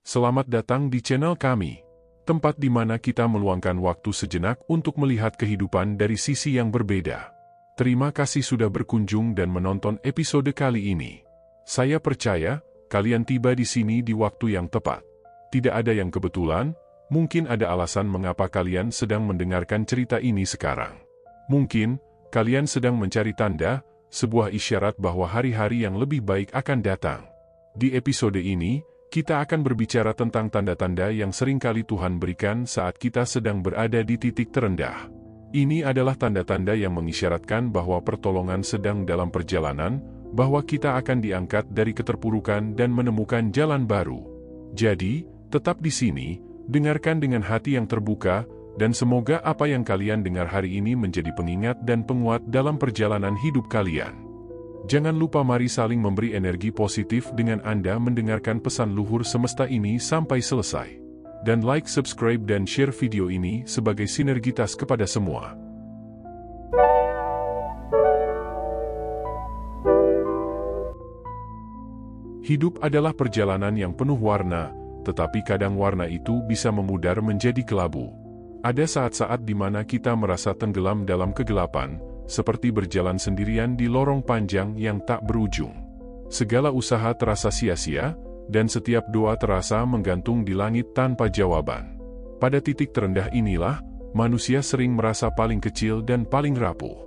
Selamat datang di channel kami, tempat di mana kita meluangkan waktu sejenak untuk melihat kehidupan dari sisi yang berbeda. Terima kasih sudah berkunjung dan menonton episode kali ini. Saya percaya, kalian tiba di sini di waktu yang tepat. Tidak ada yang kebetulan, mungkin ada alasan mengapa kalian sedang mendengarkan cerita ini sekarang. Mungkin, kalian sedang mencari tanda, sebuah isyarat bahwa hari-hari yang lebih baik akan datang. Di episode ini, kita akan berbicara tentang tanda-tanda yang seringkali Tuhan berikan saat kita sedang berada di titik terendah. Ini adalah tanda-tanda yang mengisyaratkan bahwa pertolongan sedang dalam perjalanan, bahwa kita akan diangkat dari keterpurukan dan menemukan jalan baru. Jadi, tetap di sini, dengarkan dengan hati yang terbuka, dan semoga apa yang kalian dengar hari ini menjadi pengingat dan penguat dalam perjalanan hidup kalian. Jangan lupa mari saling memberi energi positif dengan Anda mendengarkan pesan luhur semesta ini sampai selesai. Dan like, subscribe dan share video ini sebagai sinergitas kepada semua. Hidup adalah perjalanan yang penuh warna, tetapi kadang warna itu bisa memudar menjadi kelabu. Ada saat-saat di mana kita merasa tenggelam dalam kegelapan, seperti berjalan sendirian di lorong panjang yang tak berujung. Segala usaha terasa sia-sia, dan setiap doa terasa menggantung di langit tanpa jawaban. Pada titik terendah inilah, manusia sering merasa paling kecil dan paling rapuh.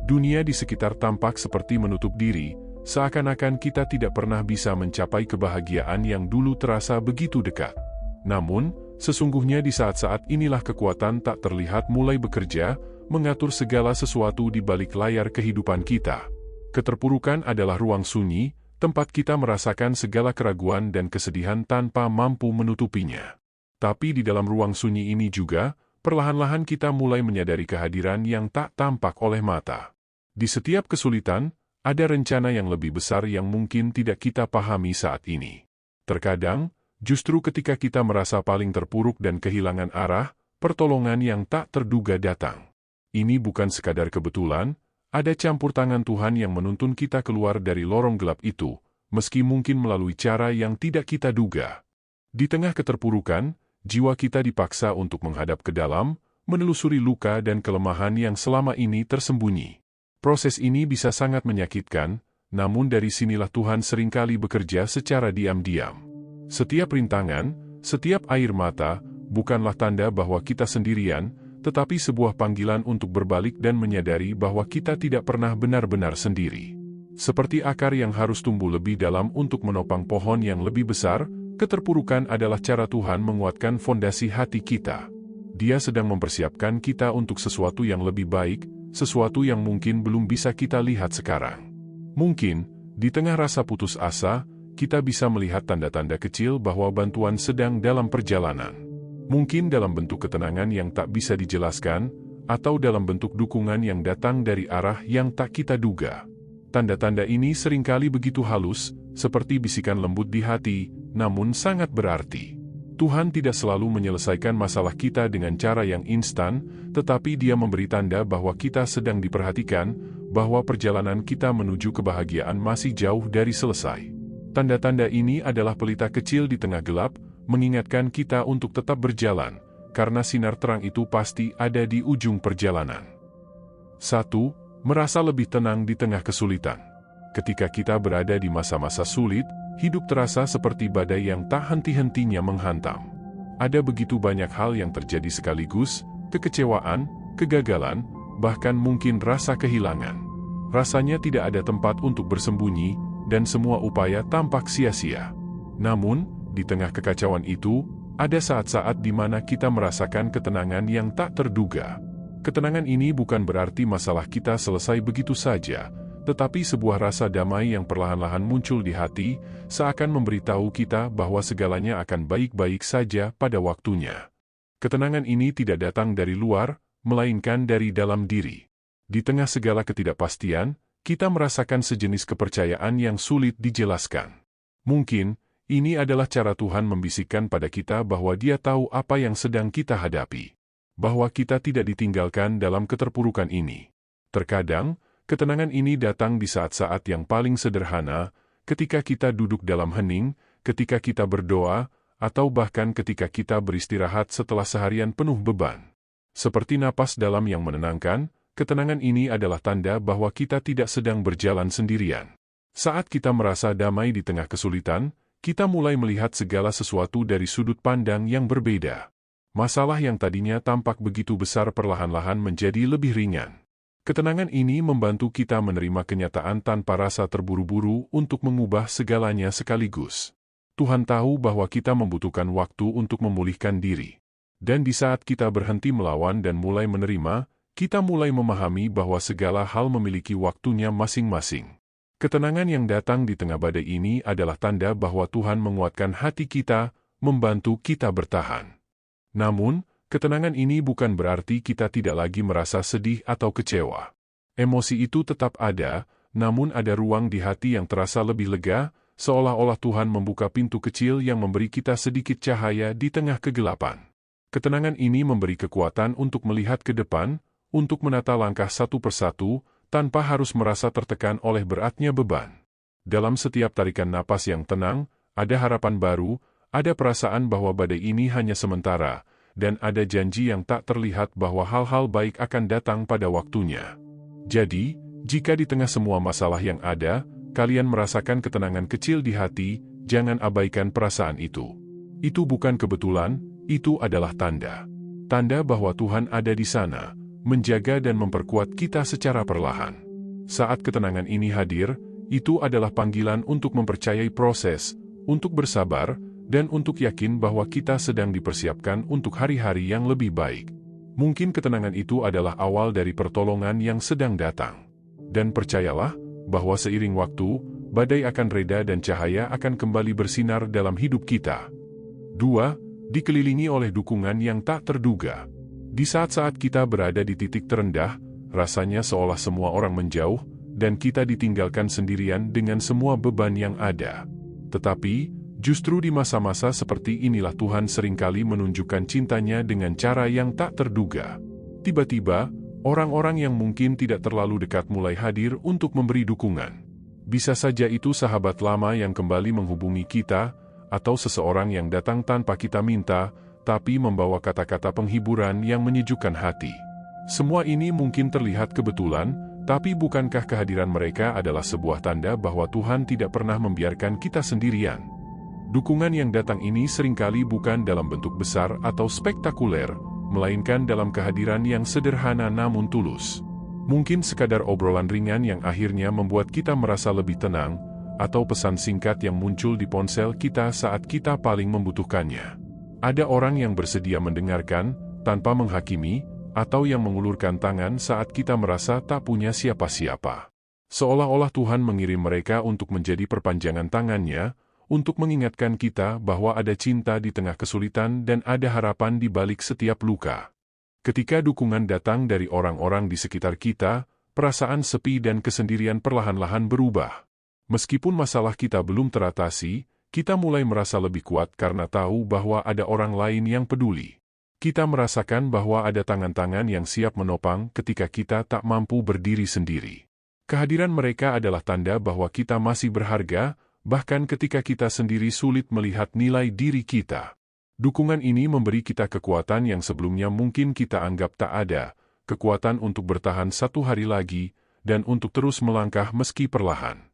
Dunia di sekitar tampak seperti menutup diri, seakan-akan kita tidak pernah bisa mencapai kebahagiaan yang dulu terasa begitu dekat. Namun, sesungguhnya di saat-saat inilah kekuatan tak terlihat mulai bekerja, mengatur segala sesuatu di balik layar kehidupan kita. Keterpurukan adalah ruang sunyi, tempat kita merasakan segala keraguan dan kesedihan tanpa mampu menutupinya. Tapi di dalam ruang sunyi ini juga, perlahan-lahan kita mulai menyadari kehadiran yang tak tampak oleh mata. Di setiap kesulitan, ada rencana yang lebih besar yang mungkin tidak kita pahami saat ini. Terkadang, justru ketika kita merasa paling terpuruk dan kehilangan arah, pertolongan yang tak terduga datang. Ini bukan sekadar kebetulan, ada campur tangan Tuhan yang menuntun kita keluar dari lorong gelap itu, meski mungkin melalui cara yang tidak kita duga. Di tengah keterpurukan, jiwa kita dipaksa untuk menghadap ke dalam, menelusuri luka dan kelemahan yang selama ini tersembunyi. Proses ini bisa sangat menyakitkan, namun dari sinilah Tuhan seringkali bekerja secara diam-diam. Setiap rintangan, setiap air mata, bukanlah tanda bahwa kita sendirian, tetapi sebuah panggilan untuk berbalik dan menyadari bahwa kita tidak pernah benar-benar sendiri. Seperti akar yang harus tumbuh lebih dalam untuk menopang pohon yang lebih besar, keterpurukan adalah cara Tuhan menguatkan fondasi hati kita. Dia sedang mempersiapkan kita untuk sesuatu yang lebih baik, sesuatu yang mungkin belum bisa kita lihat sekarang. Mungkin, di tengah rasa putus asa, kita bisa melihat tanda-tanda kecil bahwa bantuan sedang dalam perjalanan. Mungkin dalam bentuk ketenangan yang tak bisa dijelaskan, atau dalam bentuk dukungan yang datang dari arah yang tak kita duga. Tanda-tanda ini seringkali begitu halus, seperti bisikan lembut di hati, namun sangat berarti. Tuhan tidak selalu menyelesaikan masalah kita dengan cara yang instan, tetapi Dia memberi tanda bahwa kita sedang diperhatikan, bahwa perjalanan kita menuju kebahagiaan masih jauh dari selesai. Tanda-tanda ini adalah pelita kecil di tengah gelap, mengingatkan kita untuk tetap berjalan, karena sinar terang itu pasti ada di ujung perjalanan. 1. Merasa lebih tenang di tengah kesulitan. Ketika kita berada di masa-masa sulit, hidup terasa seperti badai yang tak henti-hentinya menghantam. Ada begitu banyak hal yang terjadi sekaligus, kekecewaan, kegagalan, bahkan mungkin rasa kehilangan. Rasanya tidak ada tempat untuk bersembunyi, dan semua upaya tampak sia-sia. Namun, di tengah kekacauan itu, ada saat-saat di mana kita merasakan ketenangan yang tak terduga. Ketenangan ini bukan berarti masalah kita selesai begitu saja, tetapi sebuah rasa damai yang perlahan-lahan muncul di hati, seakan memberitahu kita bahwa segalanya akan baik-baik saja pada waktunya. Ketenangan ini tidak datang dari luar, melainkan dari dalam diri. Di tengah segala ketidakpastian, kita merasakan sejenis kepercayaan yang sulit dijelaskan. Mungkin, ini adalah cara Tuhan membisikkan pada kita bahwa Dia tahu apa yang sedang kita hadapi. Bahwa kita tidak ditinggalkan dalam keterpurukan ini. Terkadang, ketenangan ini datang di saat-saat yang paling sederhana, ketika kita duduk dalam hening, ketika kita berdoa, atau bahkan ketika kita beristirahat setelah seharian penuh beban. Seperti napas dalam yang menenangkan, ketenangan ini adalah tanda bahwa kita tidak sedang berjalan sendirian. Saat kita merasa damai di tengah kesulitan, kita mulai melihat segala sesuatu dari sudut pandang yang berbeda. Masalah yang tadinya tampak begitu besar perlahan-lahan menjadi lebih ringan. Ketenangan ini membantu kita menerima kenyataan tanpa rasa terburu-buru untuk mengubah segalanya sekaligus. Tuhan tahu bahwa kita membutuhkan waktu untuk memulihkan diri. Dan di saat kita berhenti melawan dan mulai menerima, kita mulai memahami bahwa segala hal memiliki waktunya masing-masing. Ketenangan yang datang di tengah badai ini adalah tanda bahwa Tuhan menguatkan hati kita, membantu kita bertahan. Namun, ketenangan ini bukan berarti kita tidak lagi merasa sedih atau kecewa. Emosi itu tetap ada, namun ada ruang di hati yang terasa lebih lega, seolah-olah Tuhan membuka pintu kecil yang memberi kita sedikit cahaya di tengah kegelapan. Ketenangan ini memberi kekuatan untuk melihat ke depan, untuk menata langkah satu persatu, tanpa harus merasa tertekan oleh beratnya beban. Dalam setiap tarikan napas yang tenang, ada harapan baru, ada perasaan bahwa badai ini hanya sementara, dan ada janji yang tak terlihat bahwa hal-hal baik akan datang pada waktunya. Jadi, jika di tengah semua masalah yang ada, kalian merasakan ketenangan kecil di hati, jangan abaikan perasaan itu. Itu bukan kebetulan, itu adalah tanda. Tanda bahwa Tuhan ada di sana, menjaga dan memperkuat kita secara perlahan. Saat ketenangan ini hadir, itu adalah panggilan untuk mempercayai proses, untuk bersabar, dan untuk yakin bahwa kita sedang dipersiapkan untuk hari-hari yang lebih baik. Mungkin ketenangan itu adalah awal dari pertolongan yang sedang datang. Dan percayalah, bahwa seiring waktu, badai akan reda dan cahaya akan kembali bersinar dalam hidup kita. 2. Dikelilingi oleh dukungan yang tak terduga. Di saat-saat kita berada di titik terendah, rasanya seolah semua orang menjauh, dan kita ditinggalkan sendirian dengan semua beban yang ada. Tetapi, justru di masa-masa seperti inilah Tuhan seringkali menunjukkan cintanya dengan cara yang tak terduga. Tiba-tiba, orang-orang yang mungkin tidak terlalu dekat mulai hadir untuk memberi dukungan. Bisa saja itu sahabat lama yang kembali menghubungi kita, atau seseorang yang datang tanpa kita minta, tapi membawa kata-kata penghiburan yang menyejukkan hati. Semua ini mungkin terlihat kebetulan, tapi bukankah kehadiran mereka adalah sebuah tanda bahwa Tuhan tidak pernah membiarkan kita sendirian? Dukungan yang datang ini seringkali bukan dalam bentuk besar atau spektakuler, melainkan dalam kehadiran yang sederhana namun tulus. Mungkin sekadar obrolan ringan yang akhirnya membuat kita merasa lebih tenang, atau pesan singkat yang muncul di ponsel kita saat kita paling membutuhkannya. Ada orang yang bersedia mendengarkan, tanpa menghakimi, atau yang mengulurkan tangan saat kita merasa tak punya siapa-siapa. Seolah-olah Tuhan mengirim mereka untuk menjadi perpanjangan tangannya, untuk mengingatkan kita bahwa ada cinta di tengah kesulitan dan ada harapan di balik setiap luka. Ketika dukungan datang dari orang-orang di sekitar kita, perasaan sepi dan kesendirian perlahan-lahan berubah. Meskipun masalah kita belum teratasi, kita mulai merasa lebih kuat karena tahu bahwa ada orang lain yang peduli. Kita merasakan bahwa ada tangan-tangan yang siap menopang ketika kita tak mampu berdiri sendiri. Kehadiran mereka adalah tanda bahwa kita masih berharga, bahkan ketika kita sendiri sulit melihat nilai diri kita. Dukungan ini memberi kita kekuatan yang sebelumnya mungkin kita anggap tak ada, kekuatan untuk bertahan satu hari lagi, dan untuk terus melangkah meski perlahan.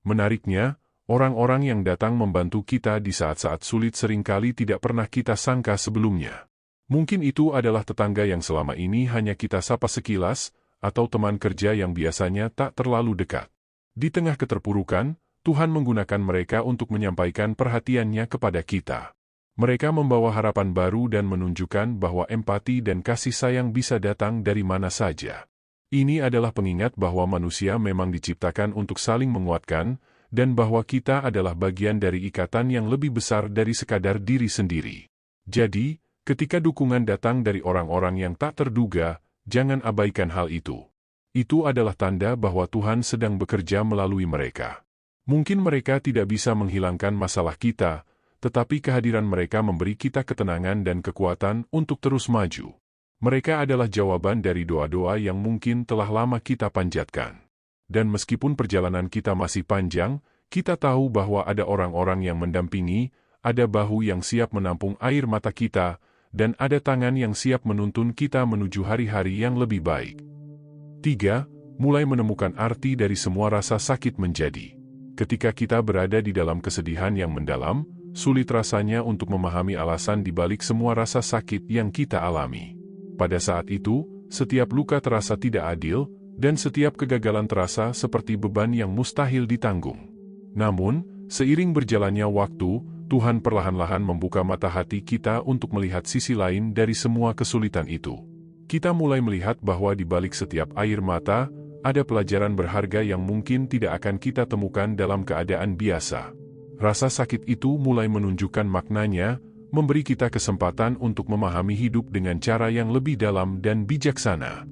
Menariknya, orang-orang yang datang membantu kita di saat-saat sulit seringkali tidak pernah kita sangka sebelumnya. Mungkin itu adalah tetangga yang selama ini hanya kita sapa sekilas, atau teman kerja yang biasanya tak terlalu dekat. Di tengah keterpurukan, Tuhan menggunakan mereka untuk menyampaikan perhatiannya kepada kita. Mereka membawa harapan baru dan menunjukkan bahwa empati dan kasih sayang bisa datang dari mana saja. Ini adalah pengingat bahwa manusia memang diciptakan untuk saling menguatkan, dan bahwa kita adalah bagian dari ikatan yang lebih besar dari sekadar diri sendiri. Jadi, ketika dukungan datang dari orang-orang yang tak terduga, jangan abaikan hal itu. Itu adalah tanda bahwa Tuhan sedang bekerja melalui mereka. Mungkin mereka tidak bisa menghilangkan masalah kita, tetapi kehadiran mereka memberi kita ketenangan dan kekuatan untuk terus maju. Mereka adalah jawaban dari doa-doa yang mungkin telah lama kita panjatkan. Dan meskipun perjalanan kita masih panjang, kita tahu bahwa ada orang-orang yang mendampingi, ada bahu yang siap menampung air mata kita, dan ada tangan yang siap menuntun kita menuju hari-hari yang lebih baik. 3. Mulai menemukan arti dari semua rasa sakit menjadi. Ketika kita berada di dalam kesedihan yang mendalam, sulit rasanya untuk memahami alasan di balik semua rasa sakit yang kita alami. Pada saat itu, setiap luka terasa tidak adil, dan setiap kegagalan terasa seperti beban yang mustahil ditanggung. Namun, seiring berjalannya waktu, Tuhan perlahan-lahan membuka mata hati kita untuk melihat sisi lain dari semua kesulitan itu. Kita mulai melihat bahwa di balik setiap air mata, ada pelajaran berharga yang mungkin tidak akan kita temukan dalam keadaan biasa. Rasa sakit itu mulai menunjukkan maknanya, memberi kita kesempatan untuk memahami hidup dengan cara yang lebih dalam dan bijaksana.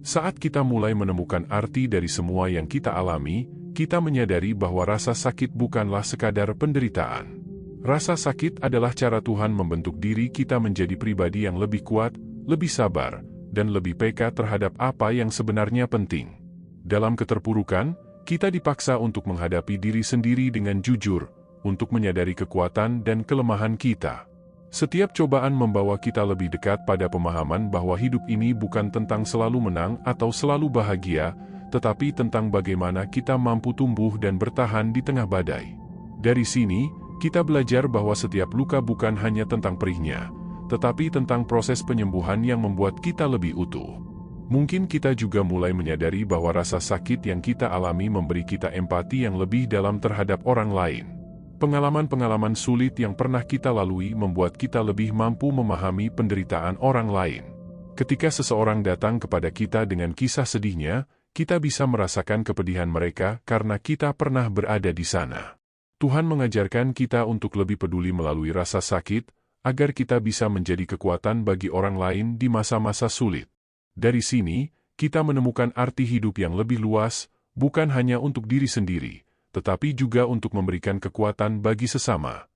Saat kita mulai menemukan arti dari semua yang kita alami, kita menyadari bahwa rasa sakit bukanlah sekadar penderitaan. Rasa sakit adalah cara Tuhan membentuk diri kita menjadi pribadi yang lebih kuat, lebih sabar, dan lebih peka terhadap apa yang sebenarnya penting. Dalam keterpurukan, kita dipaksa untuk menghadapi diri sendiri dengan jujur, untuk menyadari kekuatan dan kelemahan kita. Setiap cobaan membawa kita lebih dekat pada pemahaman bahwa hidup ini bukan tentang selalu menang atau selalu bahagia, tetapi tentang bagaimana kita mampu tumbuh dan bertahan di tengah badai. Dari sini, kita belajar bahwa setiap luka bukan hanya tentang perihnya, tetapi tentang proses penyembuhan yang membuat kita lebih utuh. Mungkin kita juga mulai menyadari bahwa rasa sakit yang kita alami memberi kita empati yang lebih dalam terhadap orang lain. Pengalaman-pengalaman sulit yang pernah kita lalui membuat kita lebih mampu memahami penderitaan orang lain. Ketika seseorang datang kepada kita dengan kisah sedihnya, kita bisa merasakan kepedihan mereka karena kita pernah berada di sana. Tuhan mengajarkan kita untuk lebih peduli melalui rasa sakit, agar kita bisa menjadi kekuatan bagi orang lain di masa-masa sulit. Dari sini, kita menemukan arti hidup yang lebih luas, bukan hanya untuk diri sendiri, tetapi juga untuk memberikan kekuatan bagi sesama.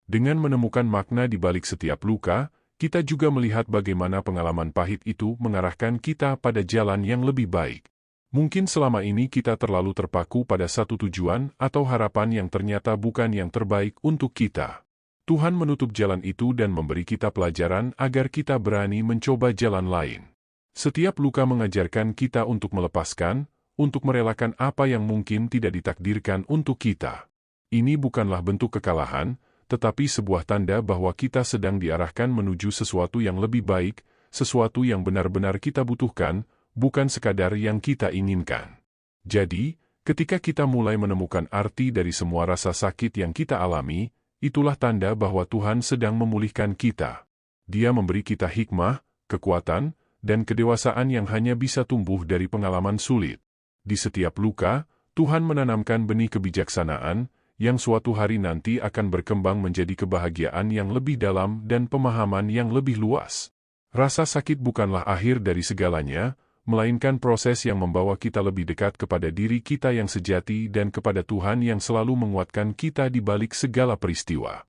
Dengan menemukan makna di balik setiap luka, kita juga melihat bagaimana pengalaman pahit itu mengarahkan kita pada jalan yang lebih baik. Mungkin selama ini kita terlalu terpaku pada satu tujuan atau harapan yang ternyata bukan yang terbaik untuk kita. Tuhan menutup jalan itu dan memberi kita pelajaran agar kita berani mencoba jalan lain. Setiap luka mengajarkan kita untuk melepaskan, untuk merelakan apa yang mungkin tidak ditakdirkan untuk kita. Ini bukanlah bentuk kekalahan, tetapi sebuah tanda bahwa kita sedang diarahkan menuju sesuatu yang lebih baik, sesuatu yang benar-benar kita butuhkan, bukan sekadar yang kita inginkan. Jadi, ketika kita mulai menemukan arti dari semua rasa sakit yang kita alami, itulah tanda bahwa Tuhan sedang memulihkan kita. Dia memberi kita hikmah, kekuatan, dan kedewasaan yang hanya bisa tumbuh dari pengalaman sulit. Di setiap luka, Tuhan menanamkan benih kebijaksanaan, yang suatu hari nanti akan berkembang menjadi kebahagiaan yang lebih dalam dan pemahaman yang lebih luas. Rasa sakit bukanlah akhir dari segalanya, melainkan proses yang membawa kita lebih dekat kepada diri kita yang sejati dan kepada Tuhan yang selalu menguatkan kita di balik segala peristiwa.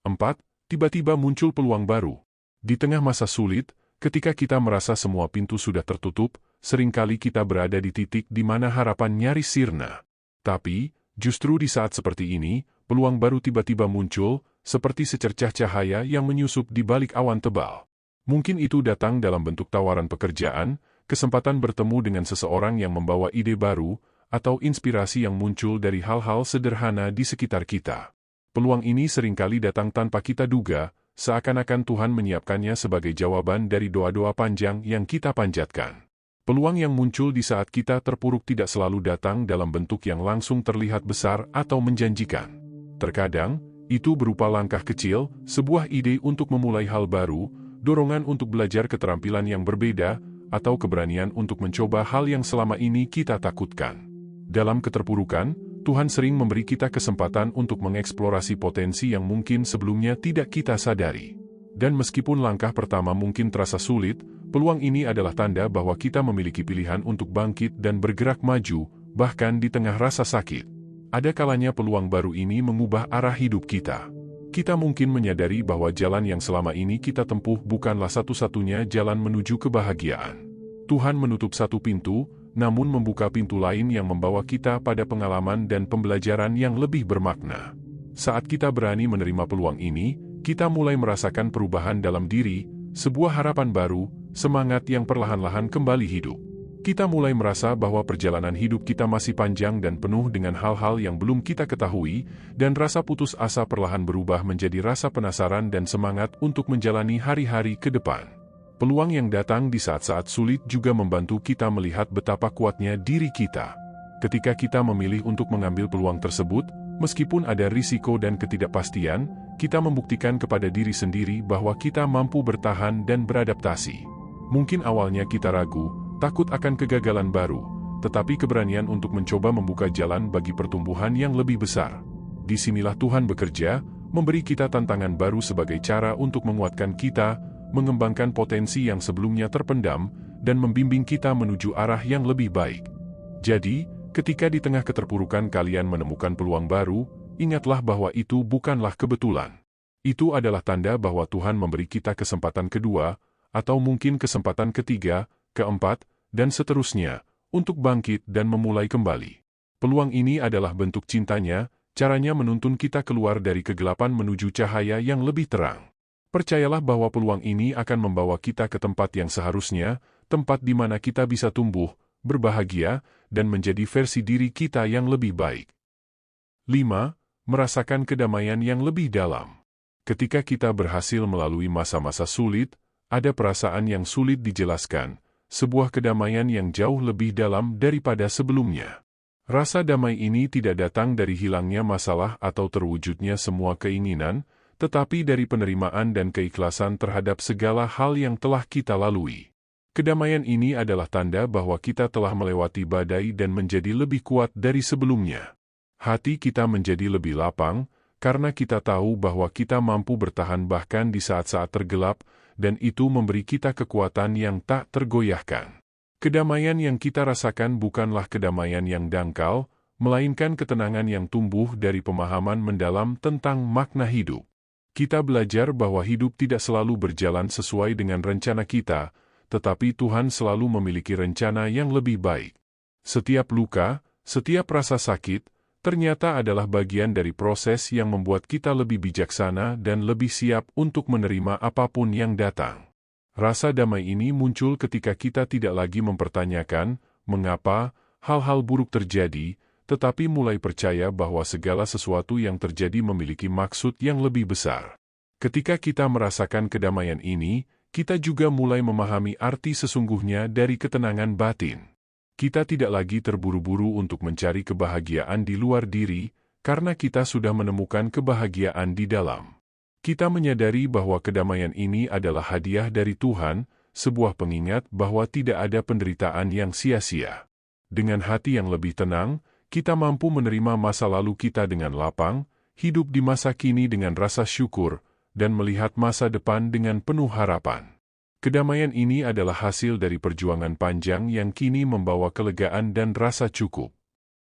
4. Tiba-tiba muncul peluang baru. Di tengah masa sulit, ketika kita merasa semua pintu sudah tertutup, seringkali kita berada di titik di mana harapan nyaris sirna. Tapi, justru di saat seperti ini, peluang baru tiba-tiba muncul, seperti secercah cahaya yang menyusup di balik awan tebal. Mungkin itu datang dalam bentuk tawaran pekerjaan, kesempatan bertemu dengan seseorang yang membawa ide baru, atau inspirasi yang muncul dari hal-hal sederhana di sekitar kita. Peluang ini seringkali datang tanpa kita duga, seakan-akan Tuhan menyiapkannya sebagai jawaban dari doa-doa panjang yang kita panjatkan. Peluang yang muncul di saat kita terpuruk tidak selalu datang dalam bentuk yang langsung terlihat besar atau menjanjikan. Terkadang, itu berupa langkah kecil, sebuah ide untuk memulai hal baru, dorongan untuk belajar keterampilan yang berbeda, atau keberanian untuk mencoba hal yang selama ini kita takutkan. Dalam keterpurukan, Tuhan sering memberi kita kesempatan untuk mengeksplorasi potensi yang mungkin sebelumnya tidak kita sadari. Dan meskipun langkah pertama mungkin terasa sulit, peluang ini adalah tanda bahwa kita memiliki pilihan untuk bangkit dan bergerak maju, bahkan di tengah rasa sakit. Ada kalanya peluang baru ini mengubah arah hidup kita. Kita mungkin menyadari bahwa jalan yang selama ini kita tempuh bukanlah satu-satunya jalan menuju kebahagiaan. Tuhan menutup satu pintu, namun membuka pintu lain yang membawa kita pada pengalaman dan pembelajaran yang lebih bermakna. Saat kita berani menerima peluang ini, kita mulai merasakan perubahan dalam diri, sebuah harapan baru, semangat yang perlahan-lahan kembali hidup. Kita mulai merasa bahwa perjalanan hidup kita masih panjang dan penuh dengan hal-hal yang belum kita ketahui, dan rasa putus asa perlahan berubah menjadi rasa penasaran dan semangat untuk menjalani hari-hari ke depan. Peluang yang datang di saat-saat sulit juga membantu kita melihat betapa kuatnya diri kita. Ketika kita memilih untuk mengambil peluang tersebut, meskipun ada risiko dan ketidakpastian, kita membuktikan kepada diri sendiri bahwa kita mampu bertahan dan beradaptasi. Mungkin awalnya kita ragu, takut akan kegagalan baru, tetapi keberanian untuk mencoba membuka jalan bagi pertumbuhan yang lebih besar. Disinilah Tuhan bekerja, memberi kita tantangan baru sebagai cara untuk menguatkan kita, mengembangkan potensi yang sebelumnya terpendam, dan membimbing kita menuju arah yang lebih baik. Jadi, ketika di tengah keterpurukan kalian menemukan peluang baru, ingatlah bahwa itu bukanlah kebetulan. Itu adalah tanda bahwa Tuhan memberi kita kesempatan kedua, atau mungkin kesempatan ketiga, keempat, dan seterusnya, untuk bangkit dan memulai kembali. Peluang ini adalah bentuk cintanya, caranya menuntun kita keluar dari kegelapan menuju cahaya yang lebih terang. Percayalah bahwa peluang ini akan membawa kita ke tempat yang seharusnya, tempat di mana kita bisa tumbuh, berbahagia, dan menjadi versi diri kita yang lebih baik. 5. Merasakan kedamaian yang lebih dalam. Ketika kita berhasil melalui masa-masa sulit, ada perasaan yang sulit dijelaskan, sebuah kedamaian yang jauh lebih dalam daripada sebelumnya. Rasa damai ini tidak datang dari hilangnya masalah atau terwujudnya semua keinginan, tetapi dari penerimaan dan keikhlasan terhadap segala hal yang telah kita lalui. Kedamaian ini adalah tanda bahwa kita telah melewati badai dan menjadi lebih kuat dari sebelumnya. Hati kita menjadi lebih lapang, karena kita tahu bahwa kita mampu bertahan bahkan di saat-saat tergelap, dan itu memberi kita kekuatan yang tak tergoyahkan. Kedamaian yang kita rasakan bukanlah kedamaian yang dangkal, melainkan ketenangan yang tumbuh dari pemahaman mendalam tentang makna hidup. Kita belajar bahwa hidup tidak selalu berjalan sesuai dengan rencana kita, tetapi Tuhan selalu memiliki rencana yang lebih baik. Setiap luka, setiap rasa sakit, ternyata adalah bagian dari proses yang membuat kita lebih bijaksana dan lebih siap untuk menerima apapun yang datang. Rasa damai ini muncul ketika kita tidak lagi mempertanyakan mengapa hal-hal buruk terjadi, tetapi mulai percaya bahwa segala sesuatu yang terjadi memiliki maksud yang lebih besar. Ketika kita merasakan kedamaian ini, kita juga mulai memahami arti sesungguhnya dari ketenangan batin. Kita tidak lagi terburu-buru untuk mencari kebahagiaan di luar diri, karena kita sudah menemukan kebahagiaan di dalam. Kita menyadari bahwa kedamaian ini adalah hadiah dari Tuhan, sebuah pengingat bahwa tidak ada penderitaan yang sia-sia. Dengan hati yang lebih tenang, kita mampu menerima masa lalu kita dengan lapang, hidup di masa kini dengan rasa syukur, dan melihat masa depan dengan penuh harapan. Kedamaian ini adalah hasil dari perjuangan panjang yang kini membawa kelegaan dan rasa cukup.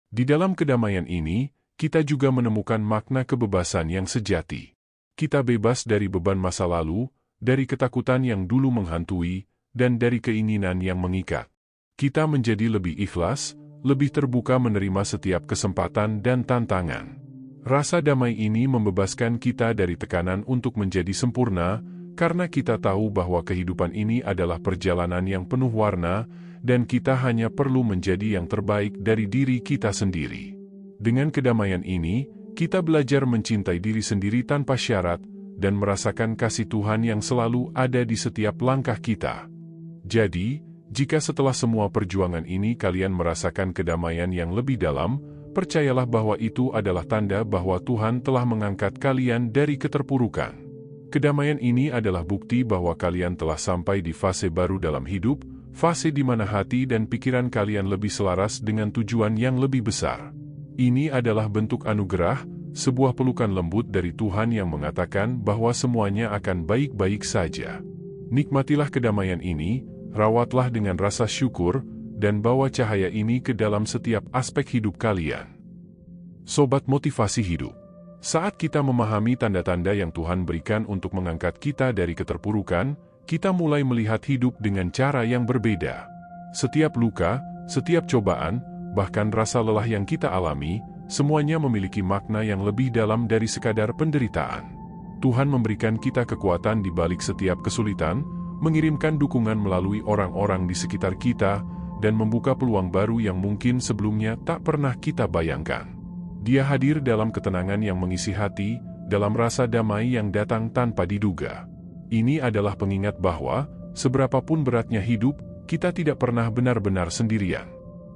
Di dalam kedamaian ini, kita juga menemukan makna kebebasan yang sejati. Kita bebas dari beban masa lalu, dari ketakutan yang dulu menghantui, dan dari keinginan yang mengikat. Kita menjadi lebih ikhlas, lebih terbuka menerima setiap kesempatan dan tantangan. Rasa damai ini membebaskan kita dari tekanan untuk menjadi sempurna, karena kita tahu bahwa kehidupan ini adalah perjalanan yang penuh warna, dan kita hanya perlu menjadi yang terbaik dari diri kita sendiri. Dengan kedamaian ini, kita belajar mencintai diri sendiri tanpa syarat, dan merasakan kasih Tuhan yang selalu ada di setiap langkah kita. Jadi, jika setelah semua perjuangan ini kalian merasakan kedamaian yang lebih dalam, percayalah bahwa itu adalah tanda bahwa Tuhan telah mengangkat kalian dari keterpurukan. Kedamaian ini adalah bukti bahwa kalian telah sampai di fase baru dalam hidup, fase di mana hati dan pikiran kalian lebih selaras dengan tujuan yang lebih besar. Ini adalah bentuk anugerah, sebuah pelukan lembut dari Tuhan yang mengatakan bahwa semuanya akan baik-baik saja. Nikmatilah kedamaian ini, rawatlah dengan rasa syukur, dan bawa cahaya ini ke dalam setiap aspek hidup kalian. Sobat Motivasi Hidup, saat kita memahami tanda-tanda yang Tuhan berikan untuk mengangkat kita dari keterpurukan, kita mulai melihat hidup dengan cara yang berbeda. Setiap luka, setiap cobaan, bahkan rasa lelah yang kita alami, Semuanya memiliki makna yang lebih dalam dari sekadar penderitaan. Tuhan memberikan kita kekuatan di balik setiap kesulitan, mengirimkan dukungan melalui orang-orang di sekitar kita, dan membuka peluang baru yang mungkin sebelumnya tak pernah kita bayangkan. Dia hadir dalam ketenangan yang mengisi hati, dalam rasa damai yang datang tanpa diduga. Ini adalah pengingat bahwa, seberapapun beratnya hidup, kita tidak pernah benar-benar sendirian.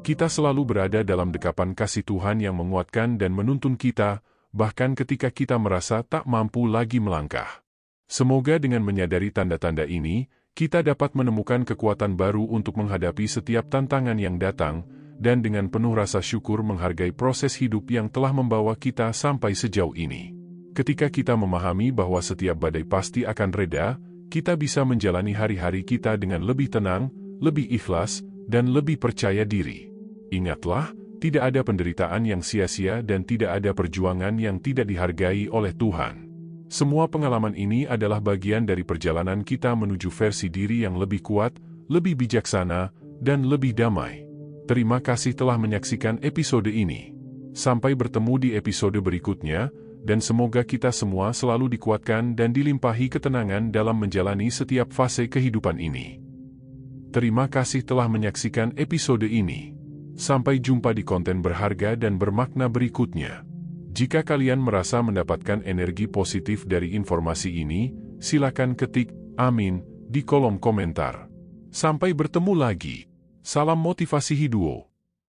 Kita selalu berada dalam dekapan kasih Tuhan yang menguatkan dan menuntun kita, bahkan ketika kita merasa tak mampu lagi melangkah. Semoga dengan menyadari tanda-tanda ini, kita dapat menemukan kekuatan baru untuk menghadapi setiap tantangan yang datang, dan dengan penuh rasa syukur menghargai proses hidup yang telah membawa kita sampai sejauh ini. Ketika kita memahami bahwa setiap badai pasti akan reda, kita bisa menjalani hari-hari kita dengan lebih tenang, lebih ikhlas, dan lebih percaya diri. Ingatlah, tidak ada penderitaan yang sia-sia dan tidak ada perjuangan yang tidak dihargai oleh Tuhan. Semua pengalaman ini adalah bagian dari perjalanan kita menuju versi diri yang lebih kuat, lebih bijaksana, dan lebih damai. Terima kasih telah menyaksikan episode ini. Sampai bertemu di episode berikutnya, dan semoga kita semua selalu dikuatkan dan dilimpahi ketenangan dalam menjalani setiap fase kehidupan ini. Terima kasih telah menyaksikan episode ini. Sampai jumpa di konten berharga dan bermakna berikutnya. Jika kalian merasa mendapatkan energi positif dari informasi ini, silakan ketik "Amin" di kolom komentar. Sampai bertemu lagi. Salam motivasi hidup.